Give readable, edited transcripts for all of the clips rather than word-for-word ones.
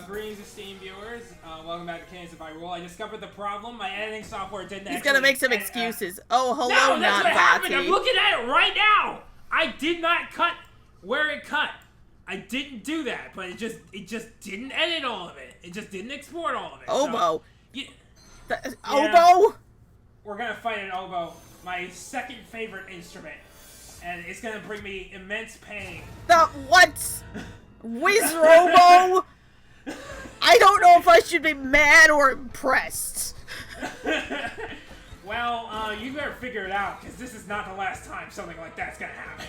Greetings, esteemed viewers. Welcome back to Cadence of Hyrule. I discovered the problem. My editing software didn't He's gonna make some excuses. Oh, hello, no, that's what happened. Notbati. I'm looking at it right now. I did not cut where it cut. I didn't do that, but it just didn't edit all of it. It just didn't export all of it. Oboe. So, Oboe? We're gonna fight an oboe, my second favorite instrument, and it's gonna bring me immense pain. What? Wizrobo? I don't know if I should be mad or impressed. Well, you better figure it out, because this is not the last time something like that's gonna happen.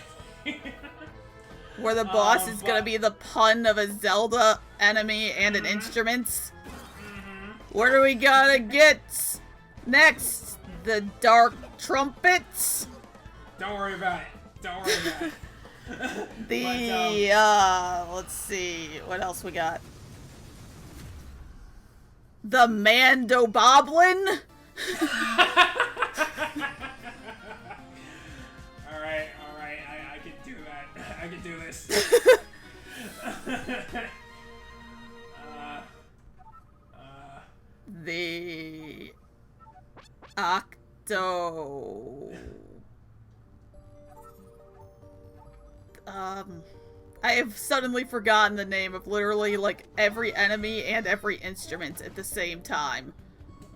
Where the boss is gonna be the pun of a Zelda enemy and an instrument. What are we gonna get next? The Dark Trumpets? Don't worry about it. Don't worry about it. Let's see, what else we got? The Mando Boblin? Alright, I can do that. I can do this. The Octo... I have suddenly forgotten the name of literally, like, every enemy and every instrument at the same time.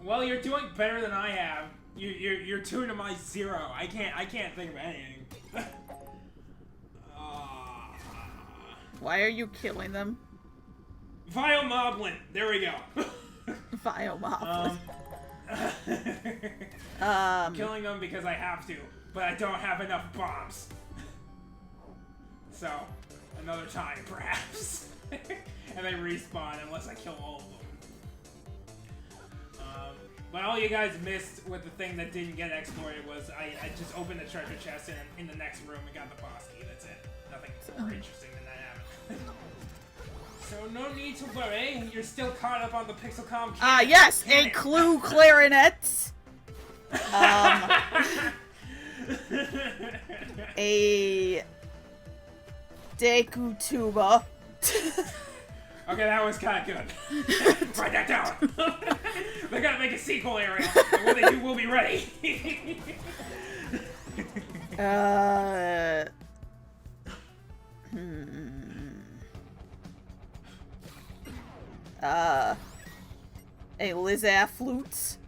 Well, you're doing better than I have. You're 2 to my 0. I can't think of anything. Why are you killing them? Vile-moblin. There we go. Vile-moblin. Killing them because I have to, but I don't have enough bombs. So, another time, perhaps. And they respawn unless I kill all of them. But all you guys missed with the thing that didn't get exported was I just opened the treasure chest and in the next room and got the boss key. That's it. Nothing more interesting than that happened. So no need to worry. You're still caught up on the Pixel Comm. Yes, a clue clarinet. A Deku tuba. Okay, that was kind of good. Write that down. They gotta make a sequel area. And when they do, we'll be ready. A Lizaf flute.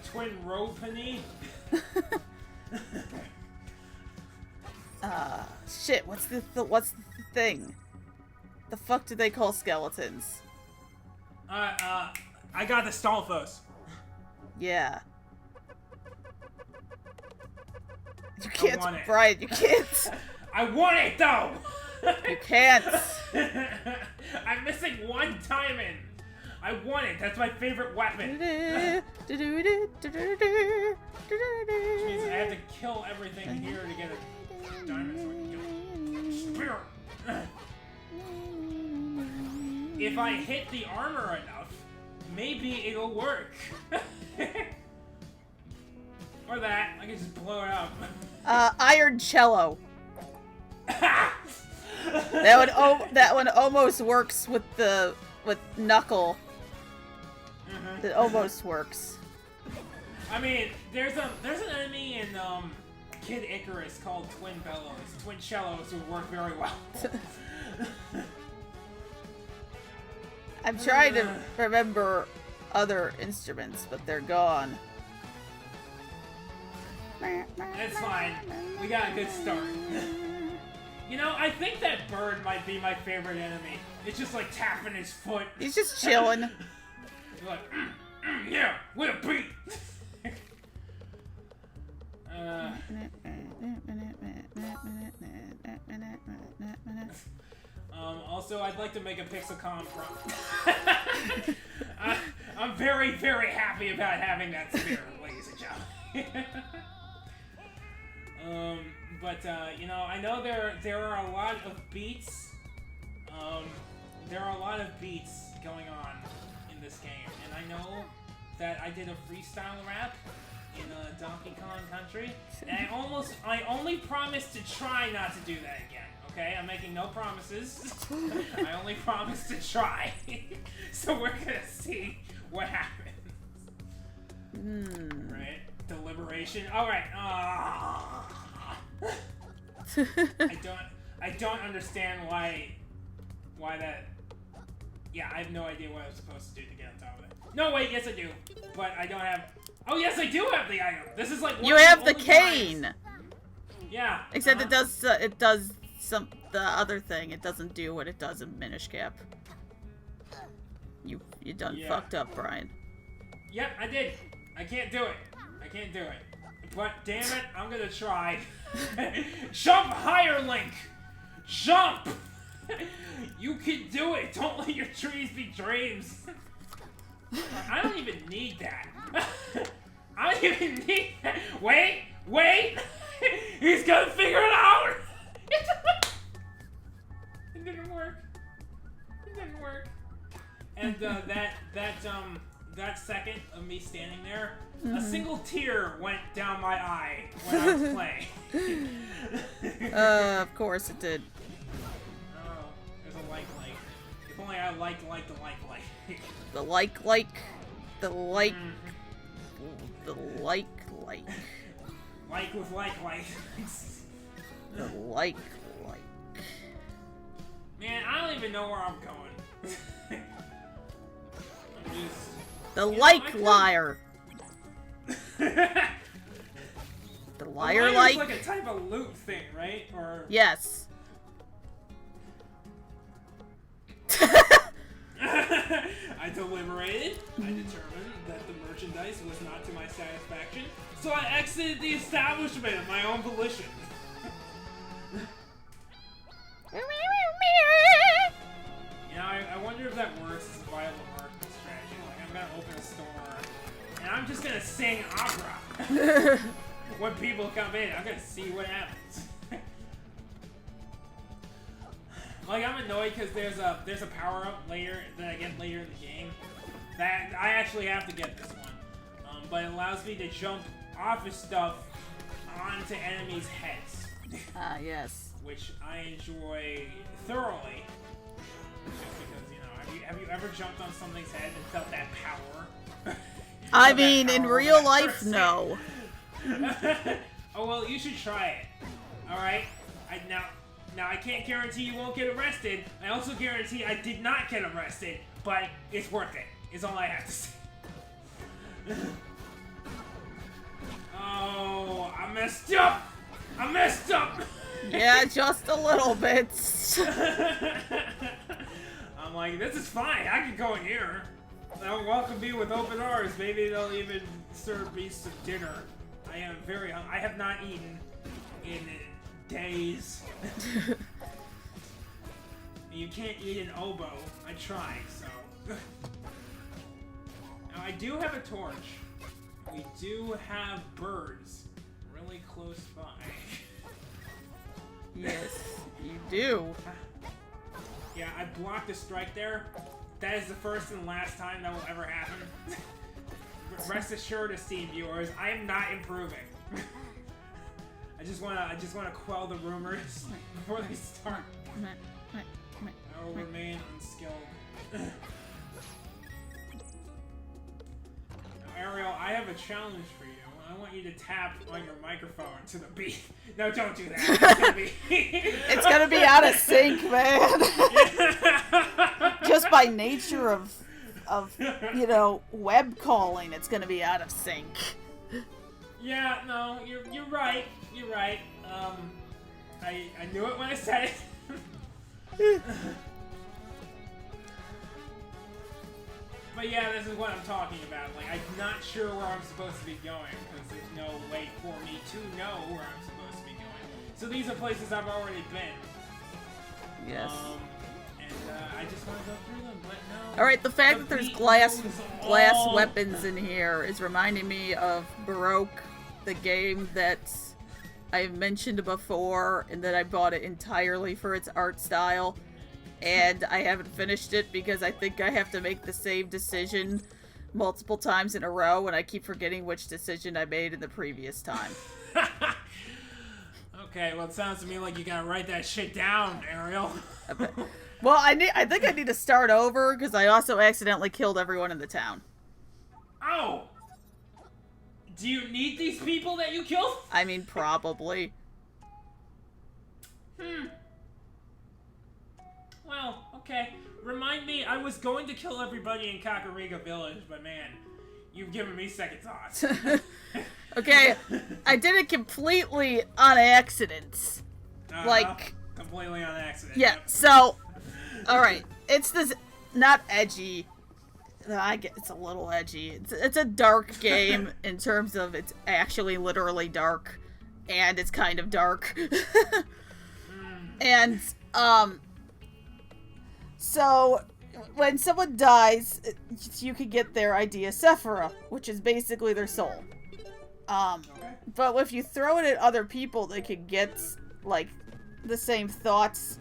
Twin Ropany. Shit, what's the thing? The fuck do they call skeletons? I got the Stalfos. Yeah. You can't, want it. Brian, you can't. I want it, though! You can't. I'm missing one diamond. I want it. That's my favorite weapon. Which means I have to kill everything here to get a diamond so I can kill it. If I hit the armor enough, maybe it'll work. Or that. I can just blow it up. Iron cello. That one almost works with Knuckle. It almost works. I mean, there's an enemy in Kid Icarus called Twin Bellows. Twin cellos would work very well. I'm trying to remember other instruments, but they're gone. It's fine. We got a good start. You know, I think that bird might be my favorite enemy. It's just like tapping his foot. He's just chilling. Like, yeah, with a beat. Also, I'd like to make a Pixel Comm Squad. I'm very, very happy about having that spirit, ladies and gentlemen. You know, I know there are a lot of beats. There are a lot of beats going on in this game, and I know that I did a freestyle rap in Donkey Kong Country, and I only promised to try not to do that again. okay? I'm making no promises. I only promise to try. So we're gonna see what happens. Right? Deliberation. Alright. I don't understand why that... Yeah, I have no idea what I'm supposed to do to get on top of it. No, wait, yes I do. But I don't have... Oh, yes, I do have the item. This is like one You of have the the only cane. times. Yeah. Except it does the other thing. It doesn't do what it does in Minish Cap. You done fucked up, Brian. Yep, I did. I can't do it. I can't do it. But damn it, I'm gonna try. Jump higher, Link. Jump. You can do it. Don't let your dreams be dreams. I don't even need that. I don't even need that. Wait. He's gonna figure it out. It didn't work. It didn't work. And that second of me standing there, a single tear went down my eye when I was playing. Of course it did. Oh, there's a like. If only I liked the like. The like. The like. Like with like. The like. Man, I don't even know where I'm going. I'm just... The liar. The liar is like. like a type of loot thing, right? Or Yes. I deliberated. I determined that the merchandise was not to my satisfaction, so I exited the establishment of my own volition. You know, I wonder if that works as a viable marketing strategy. Like, I'm gonna open a store, and I'm just gonna sing opera. When people come in, I'm gonna see what happens. Like, I'm annoyed because there's a power-up later that I get later in the game. That I actually have to get this one. But it allows me to jump off of stuff onto enemies' heads. Ah, yes. Which I enjoy thoroughly. Just because, you know, have you ever jumped on something's head and felt that power? I mean, in real life, no. Oh, well, you should try it. Alright? Now, I can't guarantee you won't get arrested. I also guarantee I did not get arrested, but it's worth it, is all I have to say. Oh, I messed up! Yeah, just a little bit. I'm like, this is fine. I can go in here. They'll welcome me with open arms. Maybe they'll even serve me some dinner. I am very hungry. I have not eaten in days. You can't eat an oboe. I tried, so. Now, I do have a torch. We do have birds really close by. Yes, you do. Yeah, I blocked a strike there. That is the first and last time that will ever happen. Rest assured, esteemed viewers, I am not improving. I just wanna quell the rumors before they start. I will remain unskilled. Now, Ariel, I have a challenge for you. I want you to tap on your microphone to the beat. No, don't do that. It's gonna be out of sync, man. Just by nature of you know, web calling, it's gonna be out of sync. Yeah, no, you're right. You're right. I knew it when I said it. But yeah, this is what I'm talking about. Like, I'm not sure where I'm supposed to be going, because there's no way for me to know where I'm supposed to be going. So these are places I've already been. Yes. I just want to go through them, but no. Alright, the fact that there's glass weapons in here is reminding me of Baroque, the game that I've mentioned before, and that I bought it entirely for its art style. And I haven't finished it because I think I have to make the same decision multiple times in a row, and I keep forgetting which decision I made in the previous time. Okay, well, it sounds to me like you gotta write that shit down, Ariel. Okay. Well, I think I need to start over because I also accidentally killed everyone in the town. Oh! Do you need these people that you killed? I mean, probably. Well, okay. Remind me, I was going to kill everybody in Kakarika Village, but man, you've given me second thoughts. Okay, I did it completely on accident. Like... Completely on accident. Yeah, Yep. so... Alright, it's this... Not edgy. I get it's a little edgy. It's a dark game in terms of it's actually literally dark. And it's kind of dark. And, so, when someone dies, you can get their idea Sephira, which is basically their soul. But if you throw it at other people, they could get, like, the same thoughts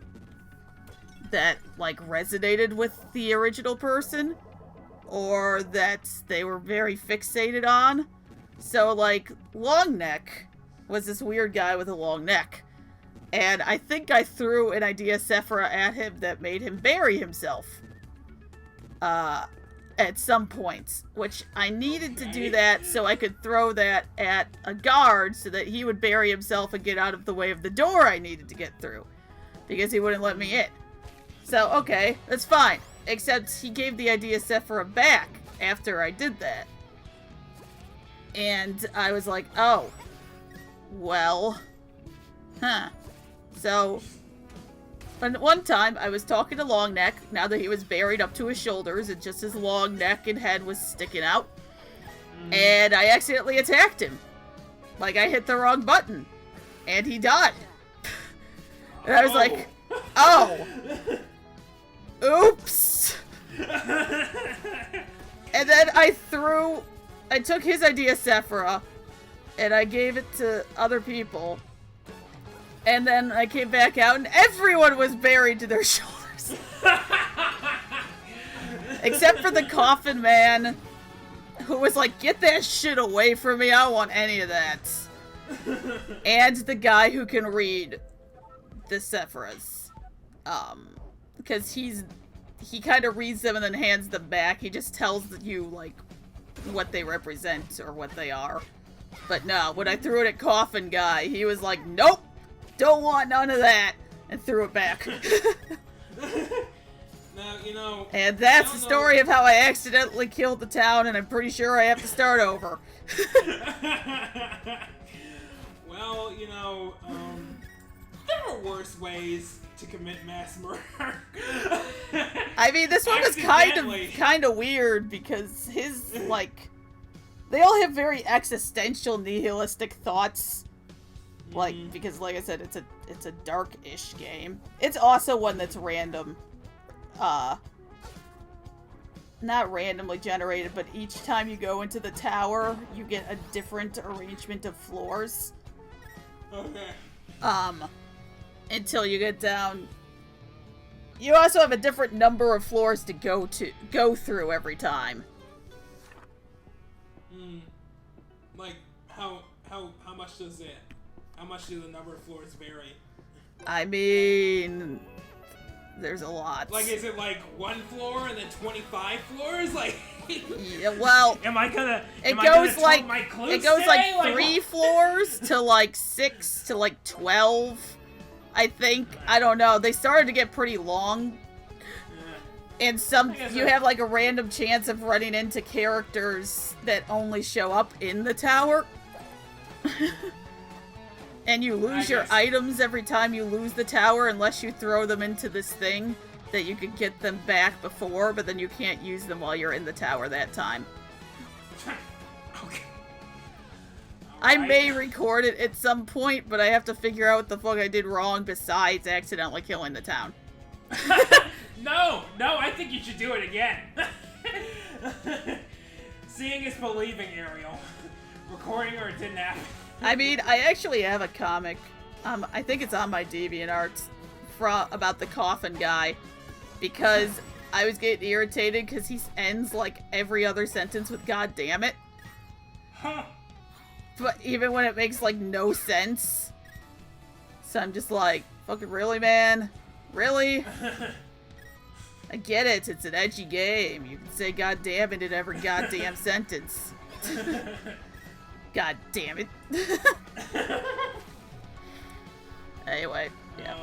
that, like, resonated with the original person, or that they were very fixated on. So, like, Longneck was this weird guy with a long neck. And I think I threw an idea Sephira at him that made him bury himself. At some points. Which I needed to do that so I could throw that at a guard so that he would bury himself and get out of the way of the door I needed to get through. Because he wouldn't let me in. So, okay, that's fine. Except he gave the idea Sephira back after I did that. And I was like, oh. Well. Huh. So, one time, I was talking to Longneck, now that he was buried up to his shoulders, and just his long neck and head was sticking out. And I accidentally attacked him. Like, I hit the wrong button. And he died. And I was like, oh. Oops. And then I took his idea Sephira, and I gave it to other people. And then I came back out, and everyone was buried to their shoulders. Except for the coffin man, who was like, get that shit away from me, I don't want any of that. And the guy who can read the Sephiras. Because he kind of reads them and then hands them back. He just tells you, like, what they represent or what they are. But no, when I threw it at Coffin Guy, he was like, nope! Don't want none of that, and threw it back. Now, you know... And that's the story of how I accidentally killed the town, and I'm pretty sure I have to start over. Well, you know, there are worse ways to commit mass murder. I mean, this one was kind of weird, because his, like... They all have very existential, nihilistic thoughts. Like, because like I said, it's a dark-ish game. It's also one that's random. Not randomly generated, but each time you go into the tower, you get a different arrangement of floors. Okay. Until you get down. You also have a different number of floors to go through every time. Like, how much does it? How much do the number of floors vary? I mean, there's a lot. Like, is it like 1 floor and then 25 floors? Like, yeah, well, it goes like 3 floors to like 6 to like 12. I think. I don't know. They started to get pretty long. And you have like a random chance of running into characters that only show up in the tower. And you lose your items every time you lose the tower unless you throw them into this thing that you could get them back before, but then you can't use them while you're in the tower that time. Okay. I may record it at some point, but I have to figure out what the fuck I did wrong besides accidentally killing the town. No, I think you should do it again. Seeing is believing, Ariel. Recording or it didn't happen. I mean, I actually have a comic. I think it's on my DeviantArt about the coffin guy, because I was getting irritated because he ends like every other sentence with "God damn it." Huh. But even when it makes like no sense. So I'm just like, fucking really, man? Really? I get it, it's an edgy game. You can say God damn it in every goddamn sentence. God damn it. Anyway, yeah.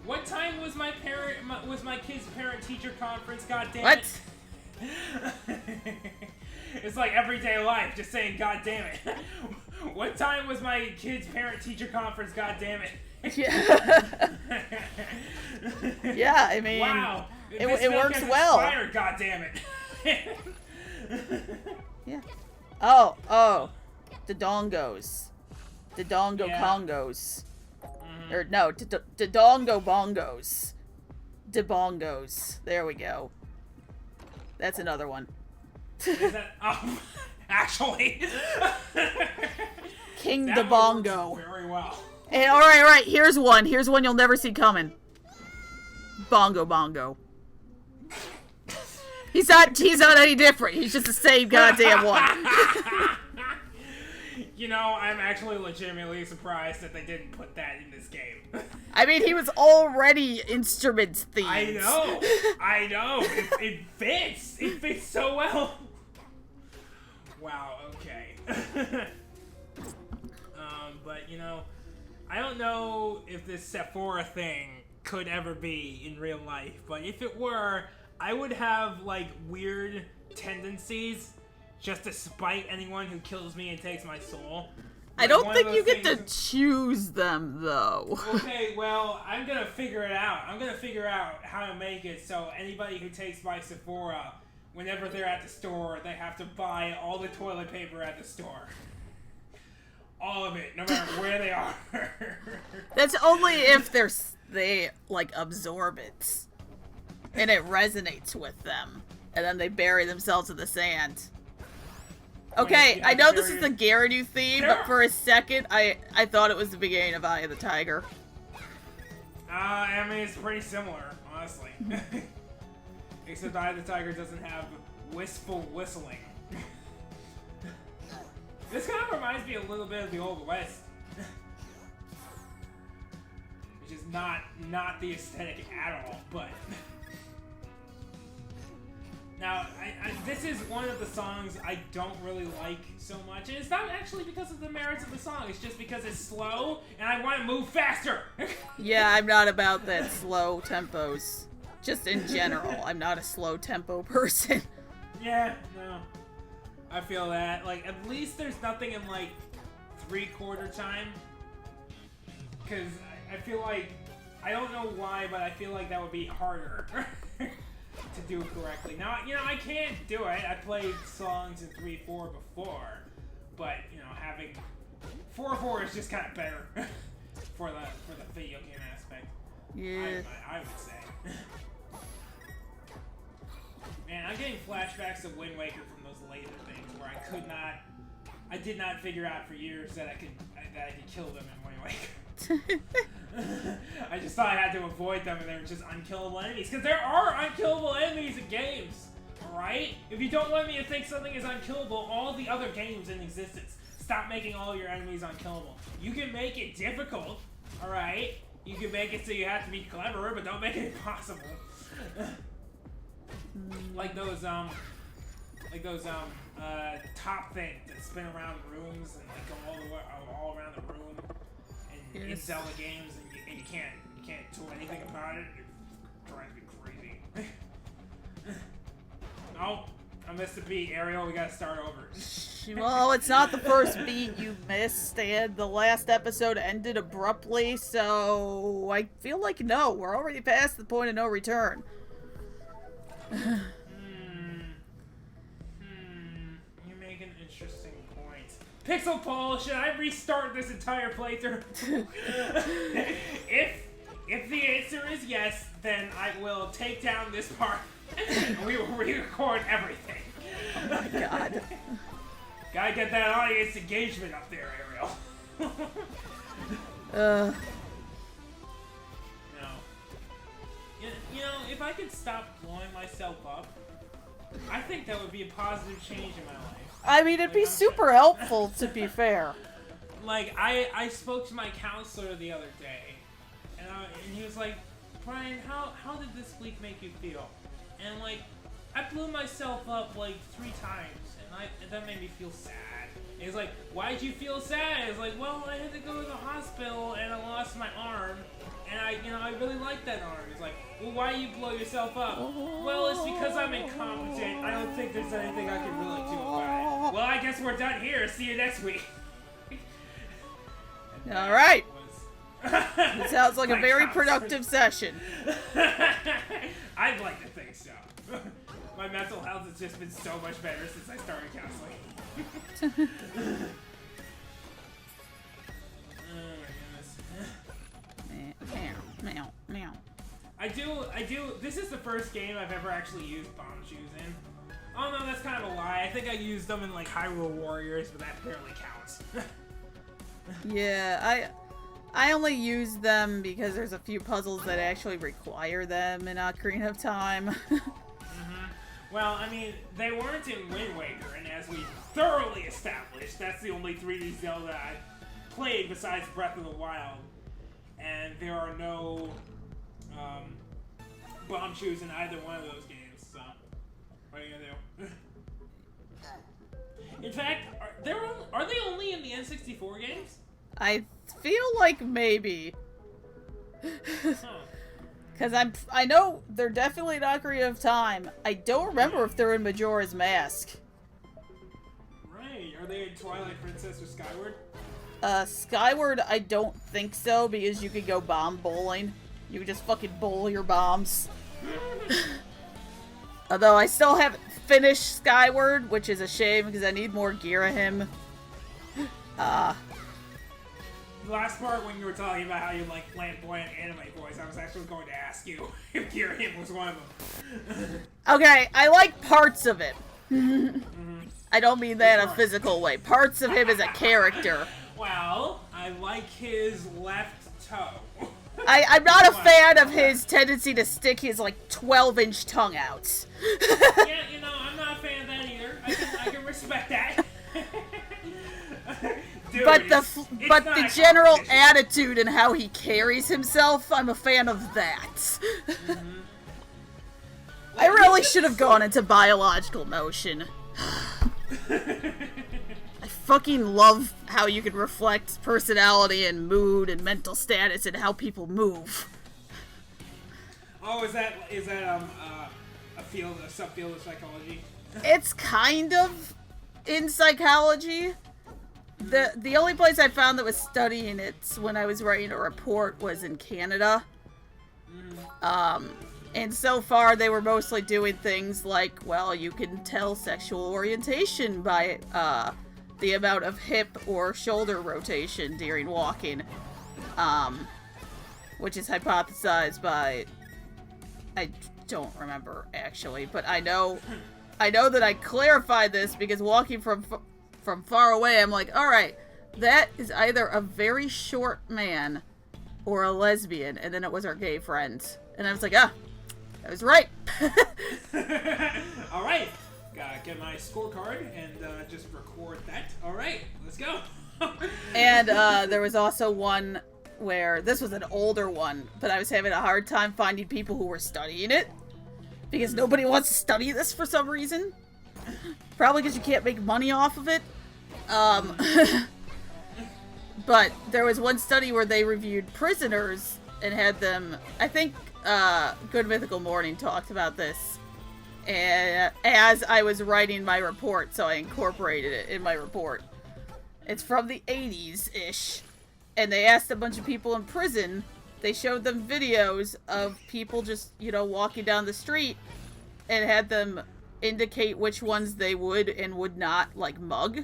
What time was my kid's parent-teacher conference? God damn what? it. It's like everyday life, just saying God damn it. What time was my kid's parent-teacher conference? God damn it. Yeah. Yeah, I mean, wow, it works well. Expired, God damn it. Yeah. Oh, the dongos, the dongo congos, or no, the dongo bongos, the bongos. There we go. That's another one. Is that, actually, King that the bongo. Very well. And all right. Here's one you'll never see coming. Bongo bongo. He's not any different. He's just the same goddamn one. You know, I'm actually legitimately surprised that they didn't put that in this game. I mean, he was already instruments themed. I know. It fits. It fits so well. Wow. Okay. But you know, I don't know if this Sephora thing could ever be in real life, but if it were, I would have like weird tendencies just to spite anyone who kills me and takes my soul. I don't think you get to choose them, though. Okay, well, I'm gonna figure it out. I'm gonna figure out how to make it so anybody who takes my Sephora, whenever they're at the store, they have to buy all the toilet paper at the store. All of it, no matter where they are. That's only if they like absorb it. And it resonates with them. And then they bury themselves in the sand. Okay, I know this is the Gyarados theme, but for a second, I thought it was the beginning of Eye of the Tiger. I mean, it's pretty similar, honestly. Except Eye of the Tiger doesn't have wistful whistling. This kind of reminds me a little bit of the Old West. Which is not the aesthetic at all, but... Now, this is one of the songs I don't really like so much. And it's not actually because of the merits of the song. It's just because it's slow, and I want to move faster. Yeah, I'm not about that slow tempos. Just in general, I'm not a slow tempo person. Yeah, no. I feel that. Like, at least there's nothing in, like, 3/4 time. Because I feel like... I don't know why, but I feel like that would be harder. To do correctly. Now, you know, I can't do it. I played songs in 3/4 before, but you know, having 4/4 is just kind of better for the video game aspect. Yeah, I would say. Man, I'm getting flashbacks of Wind Waker from those later things where I did not figure out for years that I could kill them in Wind Waker. I just thought I had to avoid them and they were just unkillable enemies. Because there are unkillable enemies in games, alright? If you don't want me to think something is unkillable, all the other games in existence, stop making all your enemies unkillable. You can make it difficult, alright? You can make it so you have to be cleverer, but don't make it impossible. Like those top things that spin around rooms and like go all around the room. In Zelda games, and you can't do anything about it. It drives me crazy. Oh, I missed a beat, Ariel. We gotta start over. Well, it's not the first beat you missed, and the last episode ended abruptly, so I feel like no, we're already past the point of no return. You make an interesting point. Pixel Paul, should I restart this entire playthrough? If the answer is yes, then I will take down this part and we will re-record everything. Oh my god. Gotta get that audience engagement up there, Ariel. No. You know, if I could stop blowing myself up, I think that would be a positive change in my life. I mean, it'd be super helpful, to be fair. like, I spoke to my counselor the other day, and he was like, Brian, how did this week make you feel? And, like, I blew myself up, like, 3 times, and that made me feel sad. And he's like, why'd you feel sad? It's like, well, I had to go to the hospital, and I lost my arm, and I really like that arm. He's like, well, why do you blow yourself up? Well, it's because I'm incompetent. I don't think there's anything I can really do about it. Well, I guess we're done here. See you next week. All right. It sounds like a very productive session. I'd like to think so. My mental health has just been so much better since I started counseling. Oh my goodness. Meow. I do. This is the first game I've ever actually used bomb shoes in. Oh no, that's kind of a lie. I think I used them in like Hyrule Warriors, but that barely counts. Yeah, I only use them because there's a few puzzles that actually require them in Ocarina of Time. Well, I mean, they weren't in Wind Waker, and as we thoroughly established, that's the only 3D Zelda I've played besides Breath of the Wild. And there are no bomb shoes in either one of those games, so what are you gonna do? In fact, are they only in the N64 games? I feel like maybe. Because I know they're definitely in Ocarina of Time. I don't remember if they're in Majora's Mask. Right. Are they in Twilight Princess or Skyward? Skyward, I don't think so, because you could go bomb bowling. You could just fucking bowl your bombs. Although I still haven't finished Skyward, which is a shame, because I need more Girahim. The last part when you were talking about how you like flamboyant anime boys, I was actually going to ask you if Girahim was one of them. Okay, I like parts of it. I don't mean that in a physical way. Parts of him as a character. Well, I like his left toe. I'm not a fan of his tendency to stick his, like, 12-inch tongue out. Yeah, I'm not a fan of that either. I can respect that. Dude, but the general attitude and how he carries himself, I'm a fan of that. I really should have gone into biological motion. I fucking love how you can reflect personality and mood and mental status and how people move. Oh, is that a subfield of psychology? It's kind of in psychology. The only place I found that was studying it when I was writing a report was in Canada. And so far they were mostly doing things like, well, you can tell sexual orientation by the amount of hip or shoulder rotation during walking. Which is hypothesized by, I don't remember actually, but I know that I clarified this because walking from far away, I'm like, alright, that is either a very short man or a lesbian, and then it was our gay friend. And I was like, I was right. Alright, gotta get my scorecard and just record that. Alright, let's go. And there was also one where, this was an older one, but I was having a hard time finding people who were studying it, because nobody wants to study this for some reason. Probably because you can't make money off of it. But there was one study where they reviewed prisoners and had them, I think, Good Mythical Morning talked about this as I was writing my report, so I incorporated it in my report. It's from the 80s-ish, and they asked a bunch of people in prison, they showed them videos of people just, walking down the street, and had them indicate which ones they would and would not, like, mug.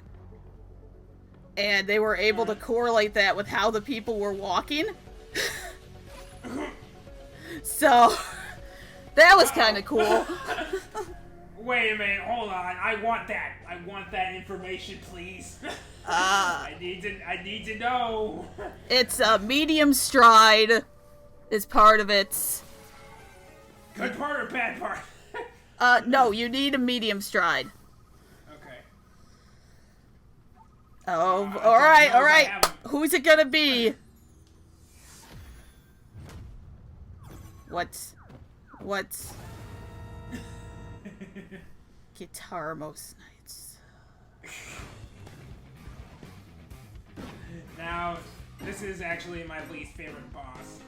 And they were able to correlate that with how the people were walking. So, that was kind of cool. Wait a minute, hold on. I want that information, please. I need to know. It's a medium stride is part of it. Good part or bad part? No, you need a medium stride. Okay. Oh, I all right, don't know all if I right. have- Who's it gonna be? What? Guitar most nights. Now, this is actually my least favorite boss.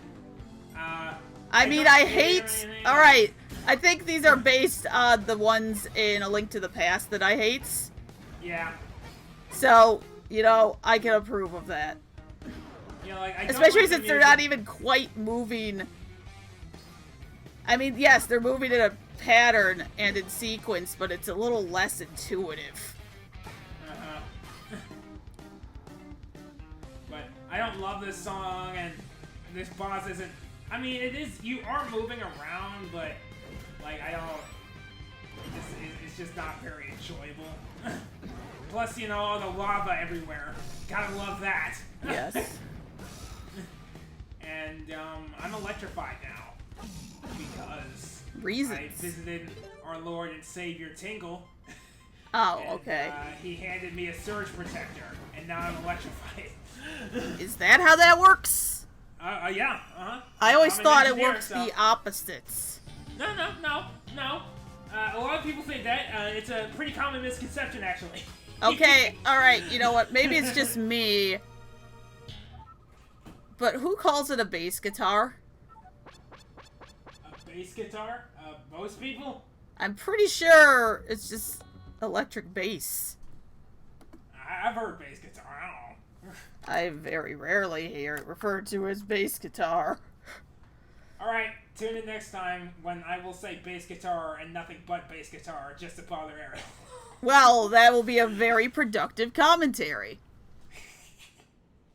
I mean, don't I hate hate. it or anything. All right, I think these are based on the ones in A Link to the Past that I hate. Yeah. So, you know, I can approve of that. You know, like, I don't Especially like the since they're music. not even quite moving. I mean, yes, they're moving in a pattern and in sequence, but it's a little less intuitive. But I don't love this song, and this boss isn't. I mean, it is. You are moving around, but like I don't. It's just not very enjoyable. Plus, you know, all the lava everywhere. Gotta love that. Yes. And I'm electrified now because Reasons. I visited our Lord and Savior Tingle. Oh, And, okay. he handed me a surge protector, and now I'm electrified. Is that how that works? Yeah, uh-huh. I always I'm an thought it engineer, works so- the opposites. No. A lot of people think that. It's a pretty common misconception, actually. Okay, alright, you know what? Maybe it's just me. But who calls it a bass guitar? A bass guitar? Most people? I'm pretty sure it's just electric bass. I've heard bass guitar, I don't know. I very rarely hear it referred to as bass guitar. Alright, tune in next time when I will say bass guitar and nothing but bass guitar just to bother Ariel. Well, that will be a very productive commentary.